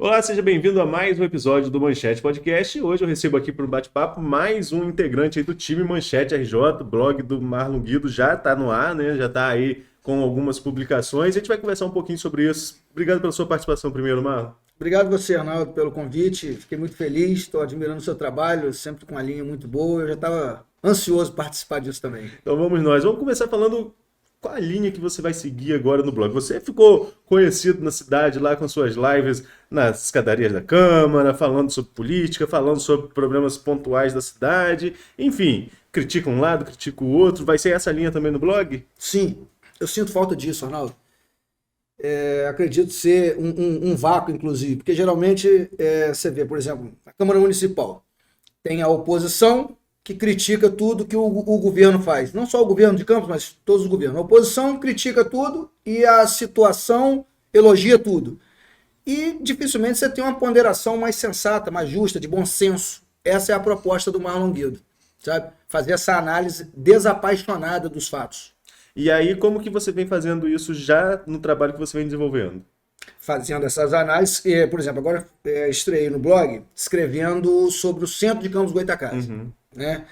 Olá, seja bem-vindo a mais um episódio do Manchete Podcast. Hoje eu recebo aqui para o bate-papo mais um integrante aí do time Manchete RJ, blog do Marlon Guido já está no ar, né? Já está aí com algumas publicações. A gente vai conversar um pouquinho sobre isso. Obrigado pela sua participação primeiro, Marlon. Obrigado você, Arnaldo, pelo convite. Fiquei muito feliz, estou admirando o seu trabalho, sempre com uma linha muito boa. Eu já estava ansioso por participar disso também. Então vamos nós. Vamos começar falando qual a linha que você vai seguir agora no blog. Você ficou conhecido na cidade lá com suas lives nas escadarias da Câmara, falando sobre política, falando sobre problemas pontuais da cidade. Enfim, critica um lado, critica o outro. Vai ser essa linha também no blog? Sim, eu sinto falta disso, Arnaldo. Acredito ser um vácuo, inclusive, porque geralmente você vê, por exemplo, a Câmara Municipal tem a oposição que critica tudo que o governo faz. Não só o governo de Campos, mas todos os governos. A oposição critica tudo e a situação elogia tudo. E dificilmente você tem uma ponderação mais sensata, mais justa, de bom senso. Essa é a proposta do Marlon Guido, sabe? Fazer essa análise desapaixonada dos fatos. E aí, como que você vem fazendo isso já no trabalho que você vem desenvolvendo? Fazendo essas análises, por exemplo, agora estreiei no blog escrevendo sobre o centro de Campos do Goytacazes, né?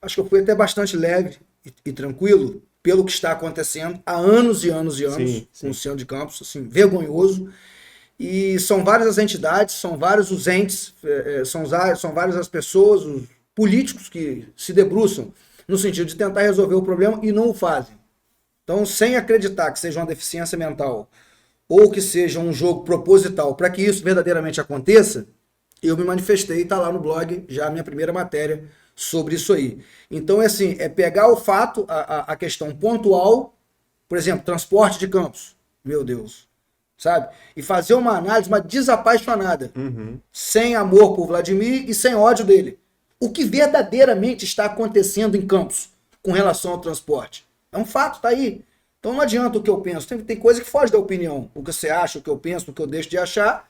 Acho que eu fui até bastante leve e tranquilo pelo que está acontecendo há anos e anos e anos Sim, com o sim. centro de Campos, assim, vergonhoso. E são várias as entidades, são vários os entes, são várias as pessoas, os políticos que se debruçam no sentido de tentar resolver o problema e não o fazem. Então, sem acreditar que seja uma deficiência mental ou que seja um jogo proposital para que isso verdadeiramente aconteça, eu me manifestei, está lá no blog já a minha primeira matéria sobre isso aí. Então, é pegar o fato, a questão pontual, por exemplo, transporte de Campos, meu Deus, sabe? E fazer uma análise, uma desapaixonada, sem amor por Vladimir e sem ódio dele. O que verdadeiramente está acontecendo em Campos com relação ao transporte? É um fato, tá aí. Então não adianta o que eu penso. Tem coisa que foge da opinião. O que você acha, o que eu penso, o que eu deixo de achar,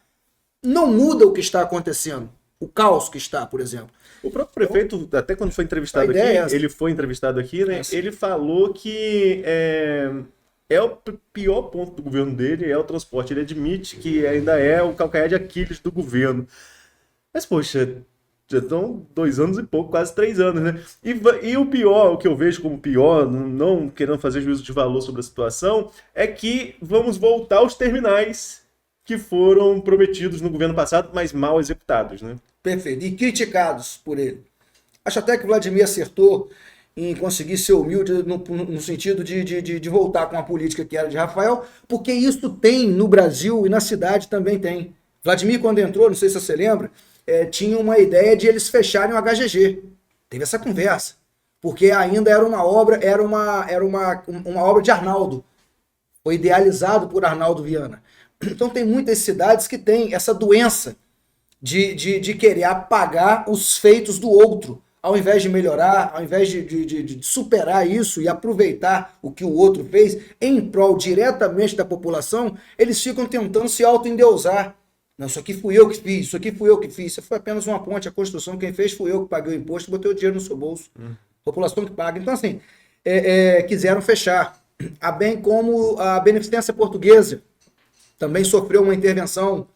não muda o que está acontecendo. O caos que está, por exemplo. O próprio prefeito, até quando foi entrevistado A aqui, ideia é essa. ele foi entrevistado aqui, né? Essa. Ele falou que é o pior ponto do governo dele é o transporte. Ele admite que ainda é o calcanhar de Aquiles do governo. Mas, poxa, já estão 2 anos e pouco, quase 3 anos, né? E o pior, o que eu vejo como pior, não querendo fazer juízo de valor sobre a situação, é que vamos voltar aos terminais que foram prometidos no governo passado, mas mal executados, né? Perfeito. E criticados por ele. Acho até que o Vladimir acertou em conseguir ser humilde no sentido de voltar com a política que era de Rafael, porque isso tem no Brasil e na cidade também tem. Vladimir, quando entrou, não sei se você lembra, tinha uma ideia de eles fecharem o HGG. Teve essa conversa. Porque ainda era uma obra, uma obra de Arnaldo. Foi idealizado por Arnaldo Viana. Então tem muitas cidades que têm essa doença de querer apagar os feitos do outro, ao invés de melhorar, ao invés de superar isso e aproveitar o que o outro fez em prol diretamente da população, eles ficam tentando se auto-endeusar. Não, isso aqui fui eu que fiz, isso aqui fui eu que fiz, isso foi apenas uma ponte, a construção, quem fez fui eu que paguei o imposto, botei o dinheiro no seu bolso. População que paga. Então, assim, quiseram fechar. Bem como a Beneficência Portuguesa também sofreu uma intervenção.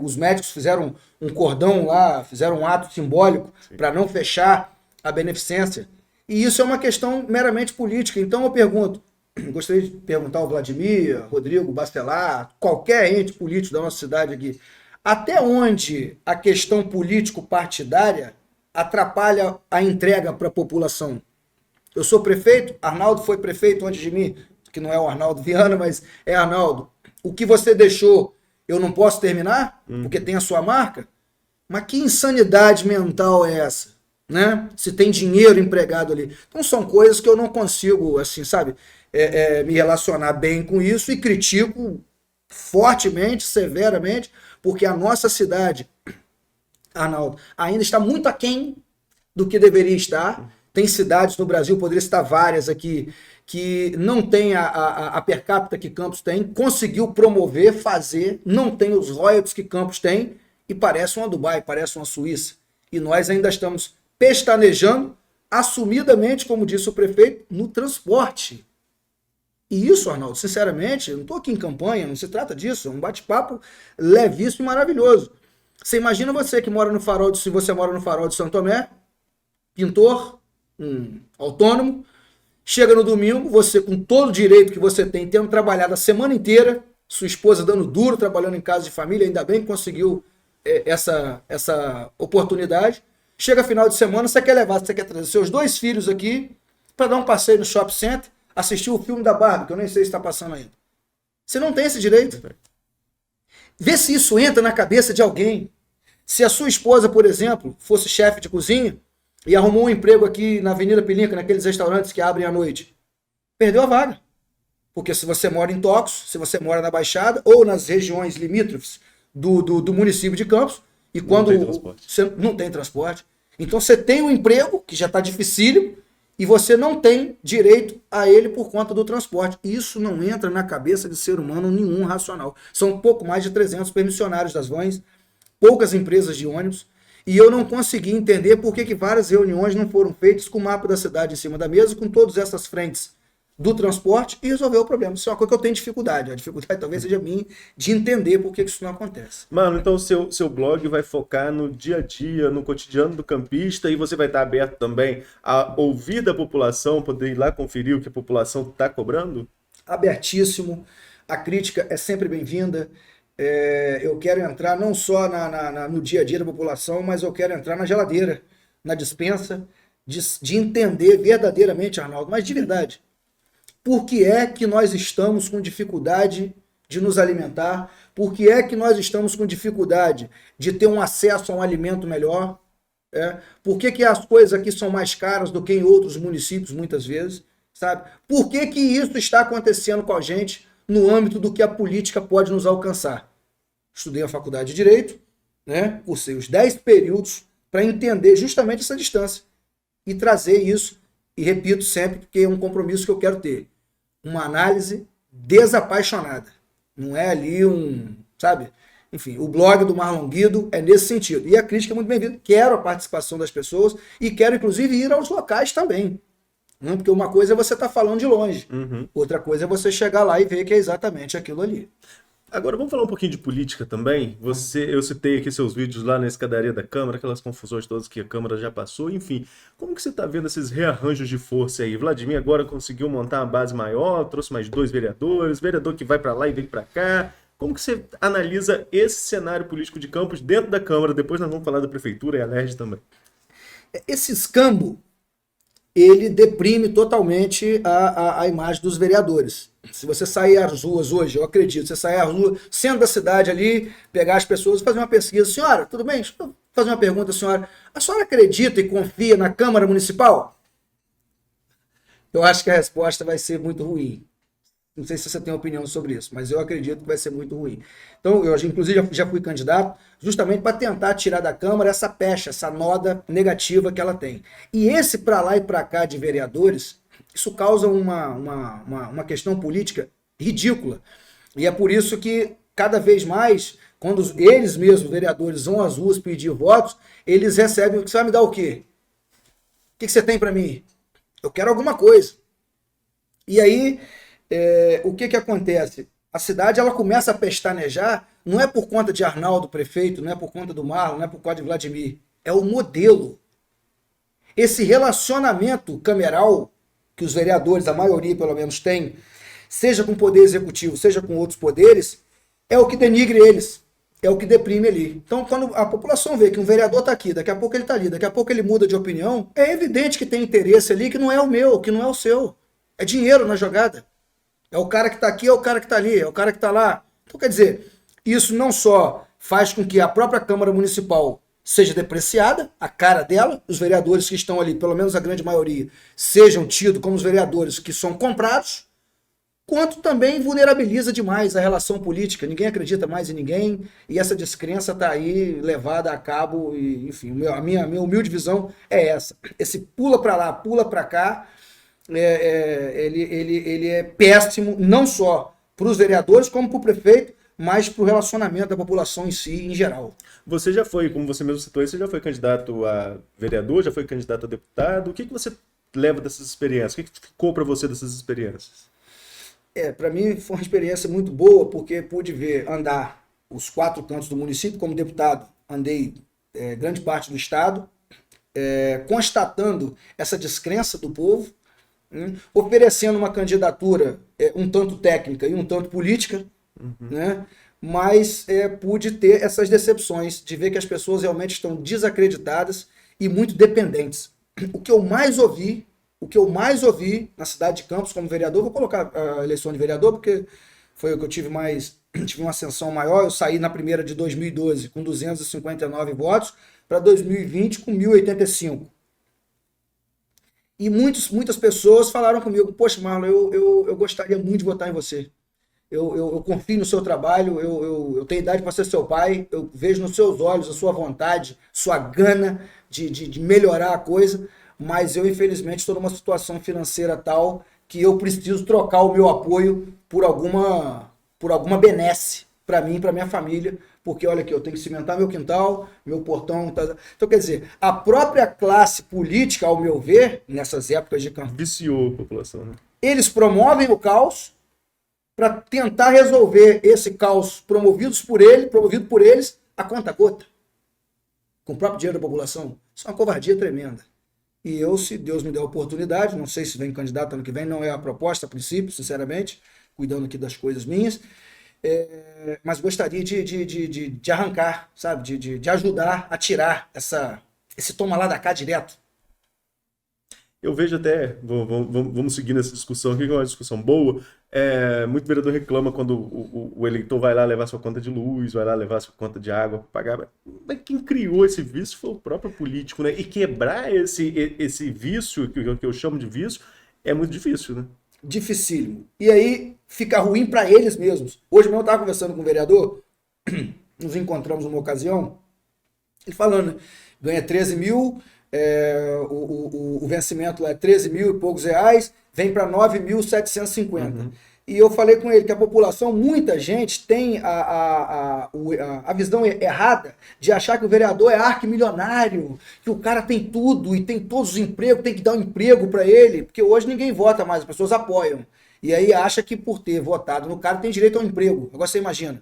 Os médicos fizeram um cordão lá, fizeram um ato simbólico para não fechar a beneficência. E isso é uma questão meramente política. Então eu pergunto, gostaria de perguntar ao Vladimir, Rodrigo, Bacelar, qualquer ente político da nossa cidade aqui, até onde a questão político-partidária atrapalha a entrega para a população? Eu sou prefeito, Arnaldo foi prefeito antes de mim, que não é o Arnaldo Viana, mas é Arnaldo. O que você deixou, eu não posso terminar, porque tem a sua marca? Mas que insanidade mental é essa? Né? Se tem dinheiro empregado ali. Então são coisas que eu não consigo, assim, sabe, me relacionar bem com isso e critico fortemente, severamente, porque a nossa cidade, Arnaldo, ainda está muito aquém do que deveria estar. Tem cidades no Brasil, poderia citar várias aqui, que não tem a per capita que Campos tem, conseguiu promover, fazer, não tem os royalties que Campos tem, e parece uma Dubai, parece uma Suíça. E nós ainda estamos pestanejando, assumidamente, como disse o prefeito, no transporte. E isso, Arnaldo, sinceramente, eu não estou aqui em campanha, não se trata disso, é um bate-papo levíssimo e maravilhoso. Você imagina você que mora no Farol se você mora no Farol de São Tomé, pintor, autônomo, chega no domingo, você com todo o direito que você tem, tendo trabalhado a semana inteira, sua esposa dando duro, trabalhando em casa de família, ainda bem que conseguiu essa oportunidade. Chega final de semana, você quer trazer seus 2 filhos aqui para dar um passeio no shopping center, assistir o filme da Barbie, que eu nem sei se está passando ainda. Você não tem esse direito. Vê se isso entra na cabeça de alguém. Se a sua esposa, por exemplo, fosse chefe de cozinha e arrumou um emprego aqui na Avenida Pelinca, naqueles restaurantes que abrem à noite, perdeu a vaga. Porque se você mora em Tocos, se você mora na Baixada ou nas regiões limítrofes do município de Campos, e quando você não tem transporte, então você tem um emprego que já está dificílimo e você não tem direito a ele por conta do transporte. Isso não entra na cabeça de ser humano nenhum racional. São um pouco mais de 300 permissionários das vans, poucas empresas de ônibus, e eu não consegui entender por que várias reuniões não foram feitas com o mapa da cidade em cima da mesa, com todas essas frentes do transporte e resolver o problema. Isso é uma coisa que eu tenho dificuldade. A dificuldade talvez seja minha de entender por que isso não acontece. Mano, então o seu blog vai focar no dia a dia, no cotidiano do campista, e você vai estar aberto também a ouvir da população, poder ir lá conferir o que a população está cobrando? Abertíssimo. A crítica é sempre bem-vinda. Eu quero entrar não só no dia a dia da população, mas eu quero entrar na geladeira, na despensa, de entender verdadeiramente, Arnaldo, mas de verdade, por que é que nós estamos com dificuldade de nos alimentar? Por que é que nós estamos com dificuldade de ter um acesso a um alimento melhor? Por que as coisas aqui são mais caras do que em outros municípios, muitas vezes? Sabe? Por que isso está acontecendo com a gente no âmbito do que a política pode nos alcançar? Estudei a faculdade de Direito, né? Cursei os 10 períodos para entender justamente essa distância e trazer isso, e repito sempre, porque é um compromisso que eu quero ter. Uma análise desapaixonada. Não é ali sabe? Enfim, o blog do Marlon Guido é nesse sentido. E a crítica é muito bem-vinda. Quero a participação das pessoas e quero, inclusive, ir aos locais também. Porque uma coisa é você estar falando de longe. Outra coisa é você chegar lá e ver que é exatamente aquilo ali. Agora vamos falar um pouquinho de política também. Eu citei aqui seus vídeos lá na escadaria da Câmara, aquelas confusões todas que a Câmara já passou, enfim. Como que você está vendo esses rearranjos de força aí? Vladimir agora conseguiu montar uma base maior, trouxe mais 2 vereadores, vereador que vai para lá e vem para cá. Como que você analisa esse cenário político de Campos dentro da Câmara? Depois nós vamos falar da Prefeitura e a LERJ também. Esse escambo, ele deprime totalmente a imagem dos vereadores. Se você sair às ruas hoje, eu acredito, você sair às ruas, centro da cidade ali, pegar as pessoas e fazer uma pesquisa. Senhora, tudo bem? Deixa eu fazer uma pergunta, senhora. A senhora acredita e confia na Câmara Municipal? Eu acho que a resposta vai ser muito ruim. Não sei se você tem opinião sobre isso, mas eu acredito que vai ser muito ruim. Então, eu inclusive já fui candidato justamente para tentar tirar da Câmara essa pecha, essa noda negativa que ela tem. E esse para lá e para cá de vereadores, isso causa uma questão política ridícula. E é por isso que, cada vez mais, quando eles mesmos, vereadores, vão às ruas pedir votos, eles recebem, você vai me dar o quê? O que você tem para mim? Eu quero alguma coisa. E aí, o que acontece? A cidade ela começa a pestanejar, não é por conta de Arnaldo, prefeito, não é por conta do Marlon, não é por conta de Vladimir. É o modelo. Esse relacionamento cameral que os vereadores, a maioria pelo menos, tem, seja com o poder executivo, seja com outros poderes, é o que denigre eles, é o que deprime ali. Então, quando a população vê que um vereador está aqui, daqui a pouco ele está ali, daqui a pouco ele muda de opinião, é evidente que tem interesse ali que não é o meu, que não é o seu. É dinheiro na jogada. É o cara que está aqui, é o cara que está ali, é o cara que está lá. Então, quer dizer, isso não só faz com que a própria Câmara Municipal seja depreciada, a cara dela, os vereadores que estão ali, pelo menos a grande maioria, sejam tidos como os vereadores que são comprados, quanto também vulnerabiliza demais a relação política. Ninguém acredita mais em ninguém e essa descrença está aí levada a cabo. E, enfim, a minha humilde visão é essa. Esse pula para lá, pula para cá, ele é péssimo, não só para os vereadores, como para o prefeito, mas para o relacionamento da população em si, em geral. Você já foi, como você mesmo citou, você já foi candidato a vereador, já foi candidato a deputado. O que você leva dessas experiências? O que ficou para você dessas experiências? Para mim foi uma experiência muito boa, porque pude andar os 4 cantos do município. Como deputado, andei grande parte do estado, constatando essa descrença do povo, oferecendo uma candidatura um tanto técnica e um tanto política, né? Mas pude ter essas decepções de ver que as pessoas realmente estão desacreditadas e muito dependentes. O que eu mais ouvi na cidade de Campos como vereador, vou colocar a eleição de vereador porque foi o que eu tive uma ascensão maior. Eu saí na primeira de 2012 com 259 votos para 2020 com 1.085. E muitas pessoas falaram comigo: poxa, Marlon, eu gostaria muito de votar em você. Eu confio no seu trabalho, eu tenho idade para ser seu pai, eu vejo nos seus olhos a sua vontade, sua gana de melhorar a coisa, mas eu infelizmente estou numa situação financeira tal que eu preciso trocar o meu apoio por alguma benesse para mim e para minha família, porque olha aqui, eu tenho que cimentar meu quintal, meu portão. Então, quer dizer, a própria classe política, ao meu ver, nessas épocas de campanha, viciou a população, né? Eles promovem o caos para tentar resolver esse caos promovido por eles a conta gota, com o próprio dinheiro da população. Isso é uma covardia tremenda. E eu, se Deus me der a oportunidade, não sei se vem candidato ano que vem, não é a proposta a princípio, sinceramente, cuidando aqui das coisas minhas, mas gostaria de arrancar, sabe, de ajudar a tirar esse toma lá da cá direto. Eu vejo até, vamos seguir nessa discussão aqui, que é uma discussão boa. Muito vereador reclama quando o eleitor vai lá levar sua conta de luz, vai lá levar sua conta de água para pagar. Mas quem criou esse vício foi o próprio político, né? E quebrar esse vício, que eu chamo de vício, é muito difícil, né? Dificílimo. E aí fica ruim para eles mesmos. Hoje mesmo eu estava conversando com um vereador, nos encontramos numa ocasião, ele falando, né, ganha 13 mil, o vencimento lá é 13 mil e poucos reais, vem para 9.750. E eu falei com ele que a população, muita gente tem a visão errada de achar que o vereador é arquimilionário, que o cara tem tudo e tem todos os empregos, tem que dar um emprego para ele, porque hoje ninguém vota mais, as pessoas apoiam. E aí acha que por ter votado no cara tem direito ao emprego. Agora você imagina.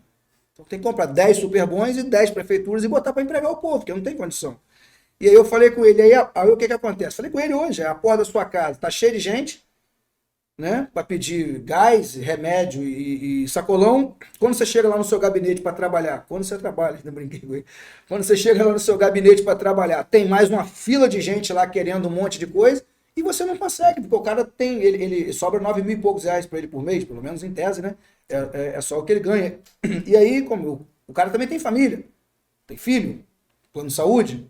Então tem que comprar 10 superbons e 10 prefeituras e botar para empregar o povo, porque não tem condição. E aí eu falei com ele, aí o que acontece? Falei com ele hoje, a porta da sua casa tá cheia de gente, né, para pedir gás, remédio e sacolão. Quando você chega lá no seu gabinete para trabalhar, quando você trabalha, não brinquei com ele, quando você chega lá no seu gabinete para trabalhar, tem mais uma fila de gente lá querendo um monte de coisa e você não consegue, porque o cara tem, ele sobra 9 mil e poucos reais para ele por mês, pelo menos em tese, né? É só o que ele ganha. E aí, como o cara também tem família, tem filho, plano de saúde,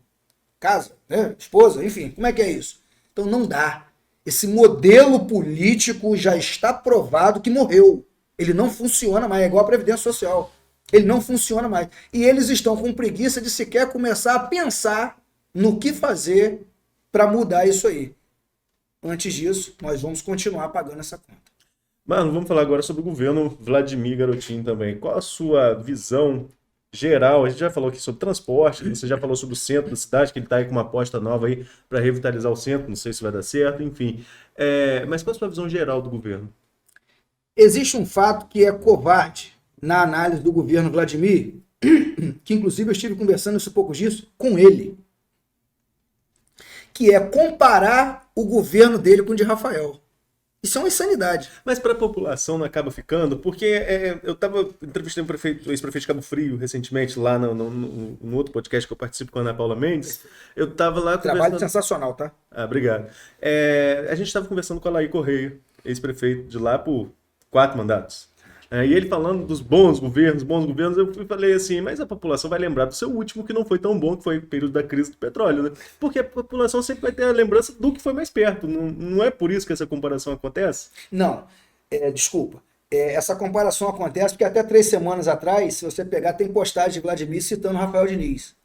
casa, né, esposa, enfim, como é que é isso? Então não dá. Esse modelo político já está provado que morreu. Ele não funciona mais, é igual a Previdência Social. Ele não funciona mais. E eles estão com preguiça de sequer começar a pensar no que fazer para mudar isso aí. Antes disso, nós vamos continuar pagando essa conta. Mano, vamos falar agora sobre o governo Vladimir Garotinho também. Qual a sua visão geral? A gente já falou aqui sobre transporte, você já falou sobre o centro da cidade, que ele está aí com uma aposta nova aí para revitalizar o centro, não sei se vai dar certo, enfim. Mas qual a sua visão geral do governo? Existe um fato que é covarde na análise do governo Vladimir, que inclusive eu estive conversando isso poucos dias com ele, que é comparar o governo dele com o de Rafael. Isso é uma insanidade. Mas para a população não acaba ficando, porque eu estava entrevistando o ex-prefeito de Cabo Frio recentemente, lá no outro podcast que eu participo com a Ana Paula Mendes. Eu estava lá conversando... Trabalho sensacional, tá? Ah, obrigado. A gente estava conversando com a Laí Correia, ex-prefeito de lá por 4 mandatos. E ele falando dos bons governos, eu falei assim, mas a população vai lembrar do seu último que não foi tão bom, que foi o período da crise do petróleo, né? Porque a população sempre vai ter a lembrança do que foi mais perto. Não é por isso que essa comparação acontece? Não, desculpa. Essa comparação acontece porque até 3 semanas atrás, se você pegar, tem postagem de Vladimir citando Rafael Diniz.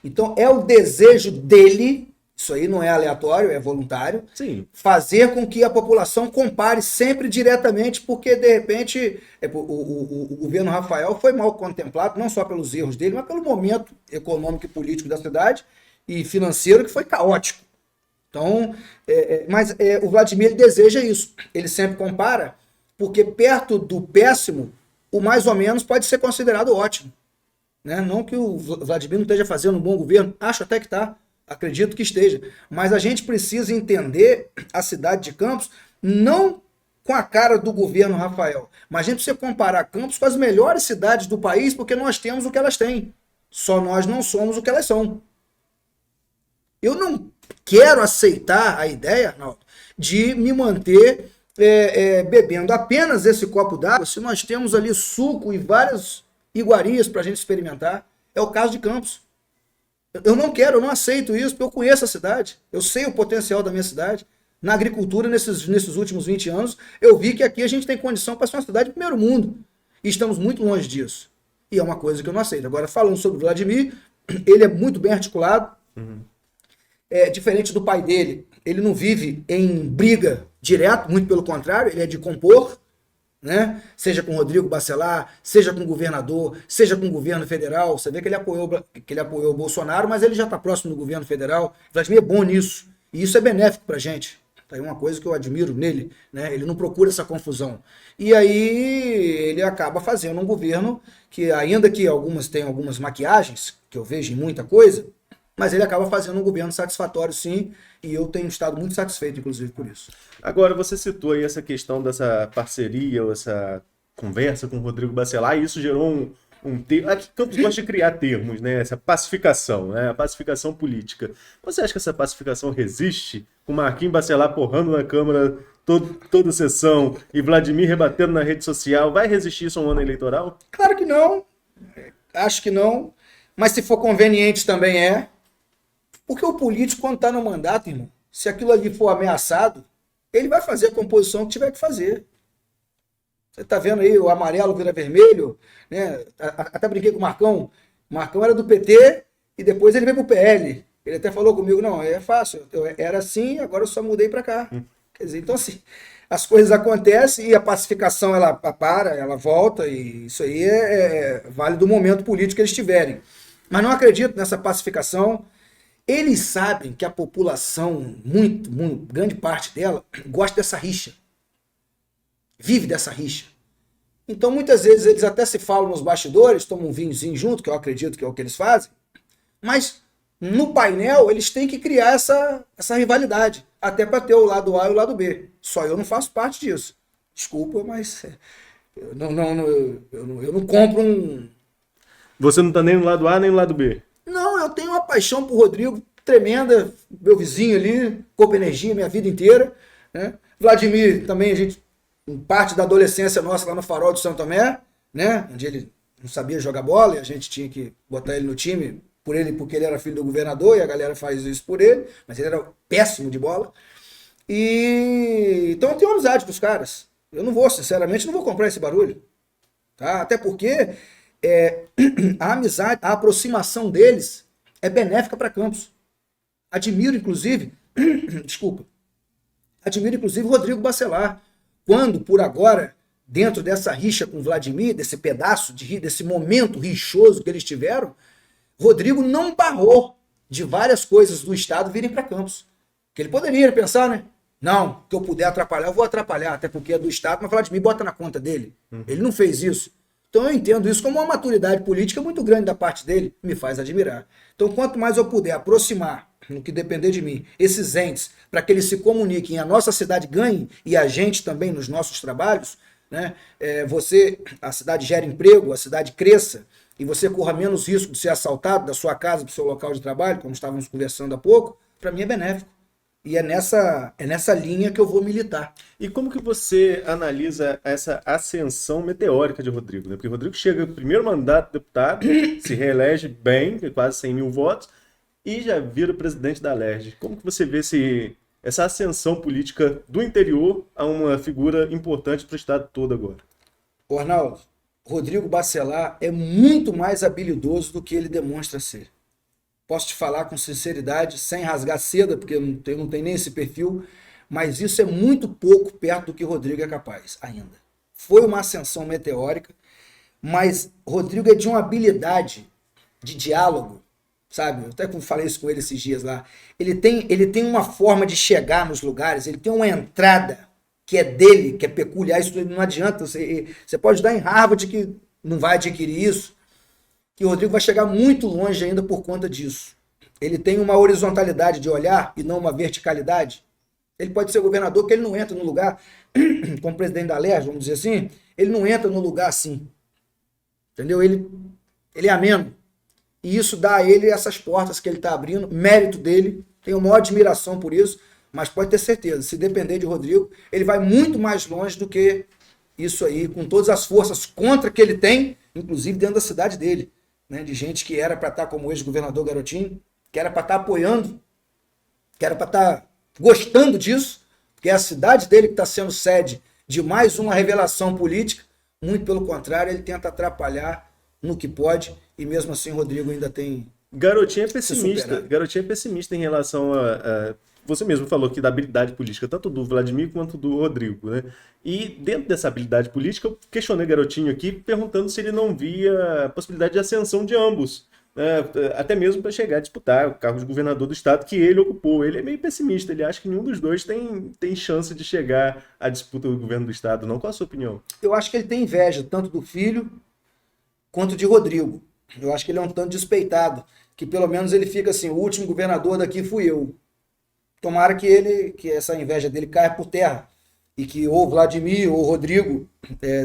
Então é o desejo dele... Isso aí não é aleatório, é voluntário. Sim. Fazer com que a população compare sempre diretamente, porque de repente o governo Rafael foi mal contemplado, não só pelos erros dele, mas pelo momento econômico e político da cidade e financeiro que foi caótico. Então, mas o Vladimir ele deseja isso. Ele sempre compara porque perto do péssimo, o mais ou menos pode ser considerado ótimo. Né? Não que o Vladimir não esteja fazendo um bom governo, acho até que está, acredito que esteja. Mas a gente precisa entender a cidade de Campos não com a cara do governo Rafael, mas a gente precisa comparar Campos com as melhores cidades do país, porque nós temos o que elas têm. Só nós não somos o que elas são. Eu não quero aceitar a ideia, Arnaldo, de me manter bebendo apenas esse copo d'água se nós temos ali suco e várias iguarias para a gente experimentar. É o caso de Campos. Eu não quero, eu não aceito isso, porque eu conheço a cidade, eu sei o potencial da minha cidade. Na agricultura, nesses últimos 20 anos, eu vi que aqui a gente tem condição para ser uma cidade de primeiro mundo. E estamos muito longe disso. E é uma coisa que eu não aceito. Agora, falando sobre o Vladimir, ele é muito bem articulado. Diferente do pai dele, ele não vive em briga direto, muito pelo contrário, ele é de compor, né? Seja com Rodrigo Bacelar, seja com o governador, seja com o governo federal. Você vê que ele apoiou o Bolsonaro, mas ele já está próximo do governo federal. O Vladimir é bom nisso. E isso é benéfico para a gente. Tá aí uma coisa que eu admiro nele, né? Ele não procura essa confusão. E aí ele acaba fazendo um governo que, ainda que tenham algumas maquiagens, que eu vejo em muita coisa, mas ele acaba fazendo um governo satisfatório, sim, e eu tenho estado muito satisfeito, inclusive, por isso. Agora, você citou aí essa questão dessa parceria, ou essa conversa com o Rodrigo Bacelar, e isso gerou um termo. Aqui Campos gosta de criar termos, né? Essa pacificação, né? A pacificação política. Você acha que essa pacificação resiste? Com Marquinhos Bacelar porrando na Câmara toda sessão e Vladimir rebatendo na rede social, vai resistir isso a um ano eleitoral? Claro que não. Acho que não. Mas se for conveniente também é. Porque o político, quando está no mandato, irmão, se aquilo ali for ameaçado, ele vai fazer a composição que tiver que fazer. Você está vendo aí, o amarelo vira vermelho, né? Até brinquei com o Marcão. O Marcão era do PT e depois ele veio pro PL. Ele até falou comigo, não, é fácil, eu era assim, agora eu só mudei para cá. Quer dizer, então assim, as coisas acontecem e a pacificação ela para, ela volta, e isso aí vale do momento político que eles tiverem. Mas não acredito nessa pacificação. Eles sabem que a população, muito, grande parte dela, gosta dessa rixa. Vive dessa rixa. Então, muitas vezes, eles até se falam nos bastidores, tomam um vinhozinho junto, que eu acredito que é o que eles fazem, mas no painel eles têm que criar essa rivalidade, até para ter o lado A e o lado B. Só eu não faço parte disso. Desculpa, mas eu não compro um... Você não está nem no lado A nem no lado B? Não, eu tenho uma paixão por Rodrigo tremenda, meu vizinho ali, Copa Energia, minha vida inteira. Né? Vladimir também, a gente, parte da adolescência nossa lá no Farol de São Tomé, né? Onde ele não sabia jogar bola e a gente tinha que botar ele no time porque ele era filho do governador e a galera faz isso por ele, mas ele era péssimo de bola. Então eu tenho amizade com os caras. Eu não vou, sinceramente, não vou comprar esse barulho. Tá? Até porque a amizade, a aproximação deles é benéfica para Campos. Admiro, inclusive, o Rodrigo Bacelar, quando, por agora, dentro dessa rixa com Vladimir, desse pedaço desse momento rixoso que eles tiveram, Rodrigo não barrou de várias coisas do Estado virem para Campos. Que ele poderia pensar, né? Não, que eu puder atrapalhar, eu vou atrapalhar, até porque é do Estado, mas Vladimir bota na conta dele. Ele não fez isso. Então eu entendo isso como uma maturidade política muito grande da parte dele, me faz admirar. Então quanto mais eu puder aproximar, no que depender de mim, esses entes, para que eles se comuniquem, a nossa cidade ganhe e a gente também nos nossos trabalhos, né? A cidade gera emprego, a cidade cresça e você corra menos risco de ser assaltado da sua casa para o seu local de trabalho, como estávamos conversando há pouco, para mim é benéfico. E é nessa linha que eu vou militar. E como que você analisa essa ascensão meteórica de Rodrigo? Né? Porque Rodrigo chega no primeiro mandato de deputado, se reelege bem, quase 100 mil votos, e já vira presidente da Alerj. Como que você vê essa ascensão política do interior a uma figura importante para o estado todo agora? Arnaldo, Rodrigo Bacelar é muito mais habilidoso do que ele demonstra ser. Posso te falar com sinceridade, sem rasgar seda, porque eu não tenho nem esse perfil, mas isso é muito pouco perto do que Rodrigo é capaz ainda. Foi uma ascensão meteórica, mas Rodrigo é de uma habilidade de diálogo, sabe? Eu até falei isso com ele esses dias lá. Ele tem uma forma de chegar nos lugares, ele tem uma entrada que é dele, que é peculiar, isso não adianta. Você pode estudar em Harvard que não vai adquirir isso. E o Rodrigo vai chegar muito longe ainda por conta disso. Ele tem uma horizontalidade de olhar e não uma verticalidade. Ele pode ser governador, que ele não entra no lugar, como presidente da LERJ, vamos dizer assim, ele não entra no lugar assim. Entendeu? Ele é ameno. E isso dá a ele essas portas que ele está abrindo, mérito dele, tenho maior admiração por isso, mas pode ter certeza, se depender de Rodrigo, ele vai muito mais longe do que isso aí, com todas as forças contra que ele tem, inclusive dentro da cidade dele, né, de gente que era para estar como ex-governador Garotinho, que era para estar apoiando, que era para estar gostando disso, porque é a cidade dele que está sendo sede de mais uma revelação política, muito pelo contrário, ele tenta atrapalhar no que pode, e mesmo assim o Rodrigo ainda tem... Garotinho é pessimista. Garotinho é pessimista em relação você mesmo falou que da habilidade política, tanto do Vladimir quanto do Rodrigo, né? E dentro dessa habilidade política, eu questionei Garotinho aqui, perguntando se ele não via a possibilidade de ascensão de ambos, né? Até mesmo para chegar a disputar o cargo de governador do estado que ele ocupou. Ele é meio pessimista, ele acha que nenhum dos dois tem chance de chegar à disputa do governo do estado, não? Qual a sua opinião? Eu acho que ele tem inveja, tanto do filho quanto de Rodrigo. Eu acho que ele é um tanto despeitado, que pelo menos ele fica assim, o último governador daqui fui eu. Tomara que essa inveja dele caia por terra e que ou Vladimir ou Rodrigo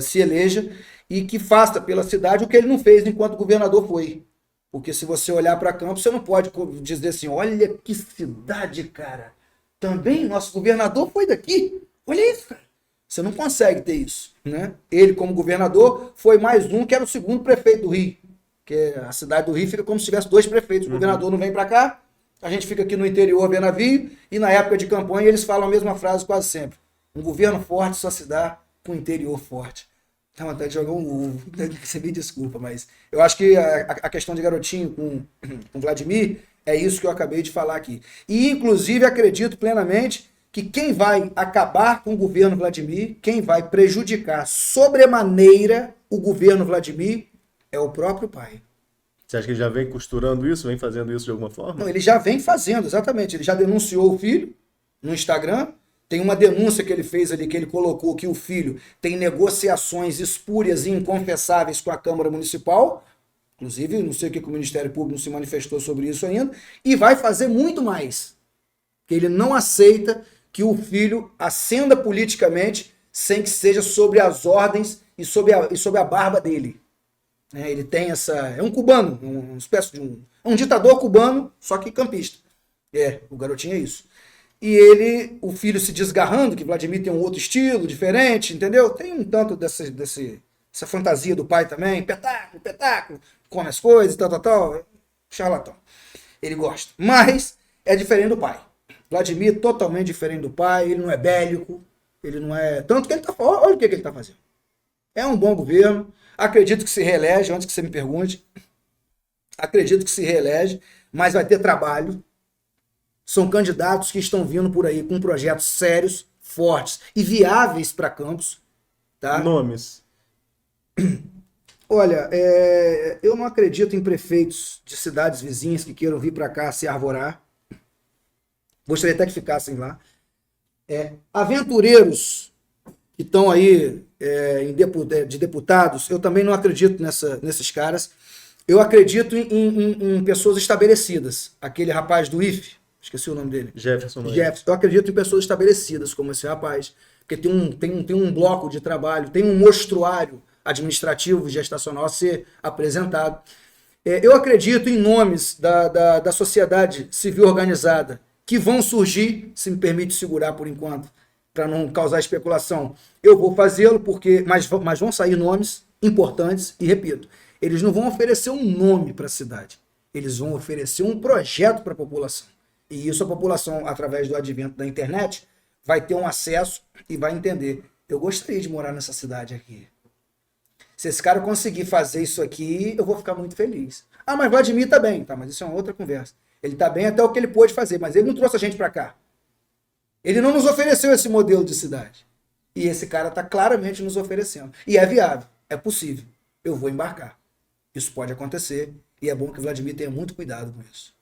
se eleja e que faça pela cidade o que ele não fez enquanto governador foi. Porque se você olhar para Campos, você não pode dizer assim, olha que cidade, cara. Também nosso governador foi daqui. Olha isso, cara. Você não consegue ter isso, né? Ele, como governador, foi mais um que era o segundo prefeito do Rio. Porque a cidade do Rio fica como se tivesse dois prefeitos. O governador não vem para cá, a gente fica aqui no interior vendo navio, e na época de campanha eles falam a mesma frase quase sempre. Um governo forte só se dá com um interior forte. Dá vontade de jogar um ovo. Você me desculpa, mas eu acho que a questão de Garotinho com Vladimir é isso que eu acabei de falar aqui. E, inclusive, acredito plenamente que quem vai acabar com o governo Vladimir, quem vai prejudicar sobremaneira o governo Vladimir, é o próprio pai. Você acha que ele já vem costurando isso, vem fazendo isso de alguma forma? Não, ele já vem fazendo, exatamente. Ele já denunciou o filho no Instagram. Tem uma denúncia que ele fez ali, que ele colocou que o filho tem negociações espúrias e inconfessáveis com a Câmara Municipal. Inclusive, não sei o que o Ministério Público não se manifestou sobre isso ainda. E vai fazer muito mais. Que ele não aceita que o filho ascenda politicamente sem que seja sobre as ordens e sobre a barba dele. Ele tem essa... É um cubano, uma espécie de um ditador cubano, só que campista. O Garotinho é isso. E o filho se desgarrando, que Vladimir tem um outro estilo, diferente, entendeu? Tem um tanto dessa fantasia do pai também, petáculo, come as coisas, tal, charlatão. Ele gosta. Mas é diferente do pai. Vladimir totalmente diferente do pai, ele não é bélico, ele não é... Tanto que ele tá... Olha o que ele tá fazendo. É um bom governo, acredito que se reelege, antes que você me pergunte, acredito que se reelege, mas vai ter trabalho. São candidatos que estão vindo por aí com projetos sérios, fortes e viáveis para Campos. Tá? Nomes. Olha, eu não acredito em prefeitos de cidades vizinhas que queiram vir para cá se arvorar. Gostaria até que ficassem lá. Aventureiros que estão aí de deputados, eu também não acredito nesses caras. Eu acredito em pessoas estabelecidas. Aquele rapaz do IFE, esqueci o nome dele. Jefferson. Eu acredito em pessoas estabelecidas, como esse rapaz. Porque tem um bloco de trabalho, tem um mostruário administrativo, gestacional a ser apresentado. Eu acredito em nomes da sociedade civil organizada que vão surgir, se me permite segurar por enquanto, para não causar especulação. Eu vou fazê-lo, mas vão sair nomes importantes, e repito, eles não vão oferecer um nome para a cidade, eles vão oferecer um projeto para a população. E isso a população, através do advento da internet, vai ter um acesso e vai entender. Eu gostaria de morar nessa cidade aqui. Se esse cara conseguir fazer isso aqui, eu vou ficar muito feliz. Ah, mas Vladimir tá bem. Tá, mas isso é uma outra conversa. Ele tá bem até o que ele pôde fazer, mas ele não trouxe a gente para cá. Ele não nos ofereceu esse modelo de cidade. E esse cara tá claramente nos oferecendo. E é viável, é possível. Eu vou embarcar. Isso pode acontecer e é bom que o Vladimir tenha muito cuidado com isso.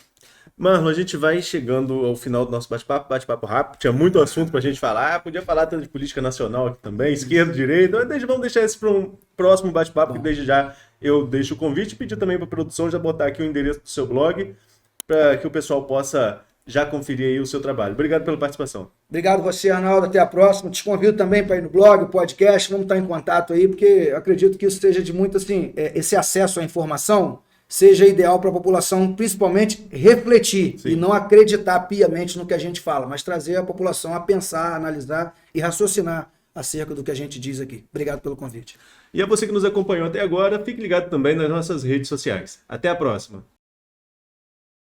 Marlon, a gente vai chegando ao final do nosso bate-papo rápido. Tinha muito assunto pra gente falar. Podia falar tanto de política nacional aqui também, esquerda, direita. Mas vamos deixar isso para um próximo bate-papo, que desde já eu deixo o convite e pedir também para a produção já botar aqui o endereço do seu blog para que o pessoal possa já conferir aí o seu trabalho. Obrigado pela participação. Obrigado você, Arnaldo. Até a próxima. Te convido também para ir no blog, podcast. Vamos estar em contato aí, porque eu acredito que isso seja de muito, assim, esse acesso à informação seja ideal para a população, principalmente refletir e não acreditar piamente no que a gente fala, mas trazer a população a pensar, analisar e raciocinar acerca do que a gente diz aqui. Obrigado pelo convite. E a você que nos acompanhou até agora, fique ligado também nas nossas redes sociais. Até a próxima.